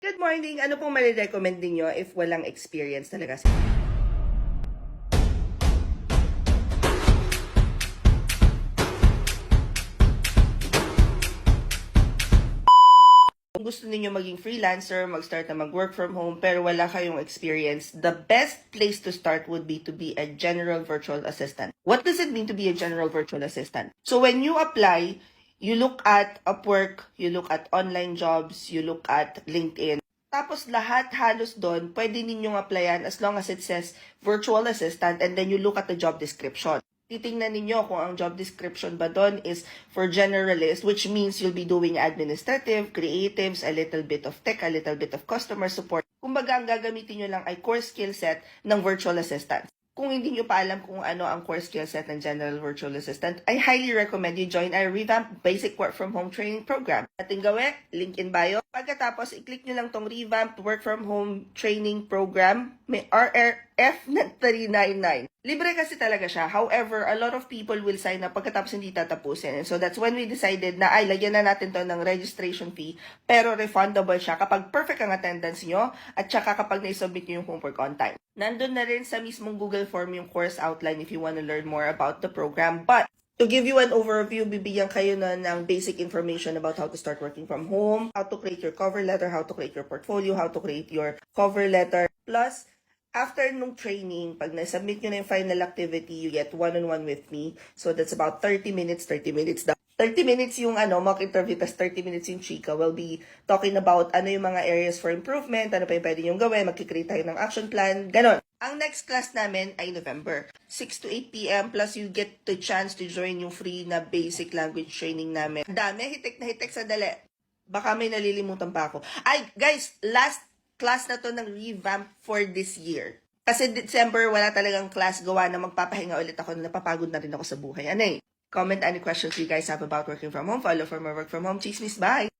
Good morning! Ano pong marirecommend ninyo if walang experience talaga? Kung gusto niyo maging freelancer, mag-start na mag-work from home, pero wala kayong experience, the best place to start would be to be a general virtual assistant. What does it mean to be a general virtual assistant? So when you apply, you look at Upwork, you look at online jobs, you look at LinkedIn. Tapos lahat halos doon, pwede ninyong applyan as long as it says virtual assistant and then you look at the job description. Titingnan ninyo kung ang job description ba doon is for generalist, which means you'll be doing administrative, creatives, a little bit of tech, a little bit of customer support. Kumbaga, ang gagamitin nyo lang ay core skill set ng virtual assistant. Kung hindi nyo pa alam kung ano ang core skill set ng General Virtual Assistant, I highly recommend you join our revamped Basic Work From Home Training Program. Ating gawin, link in bio. Pagkatapos, i-click nyo lang tong revamped Work From Home Training Program. May RRF na 399. Libre kasi talaga siya. However, a lot of people will sign up pagkatapos hindi tatapusin. And so that's when we decided na ay, lagyan na natin to ng registration fee, pero refundable siya kapag perfect ang attendance nyo at saka kapag na-submit nyo yung homework on time. Nandun na rin sa mismong Google Form yung course outline if you want to learn more about the program. But to give you an overview, bibigyan kayo na ng basic information about how to start working from home, how to create your cover letter, how to create your portfolio, how to create your cover letter. Plus, after nung training, pag na-submit nyo na yung final activity, you get one-on-one with me. So that's about 30 minutes daw. 30 minutes yung mock interview, tas 30 minutes yung chika. We'll be talking about ano yung mga areas for improvement, ano pa yung pwede yung gawin, magkikreate tayo ng action plan, ganon. Ang next class namin ay November, 6 to 8 p.m. Plus you get the chance to join yung free na basic language training namin. Dami, hitik na hitik sa dali. Baka may nalilimutan pa ako. Ay, guys, last class na to ng revamp for this year. Kasi December, wala talagang class gawa na magpapahinga ulit ako na napapagod na rin ako sa buhay. Ano eh? Comment any questions you guys have about working from home. Follow for more work from home. Chismis, bye!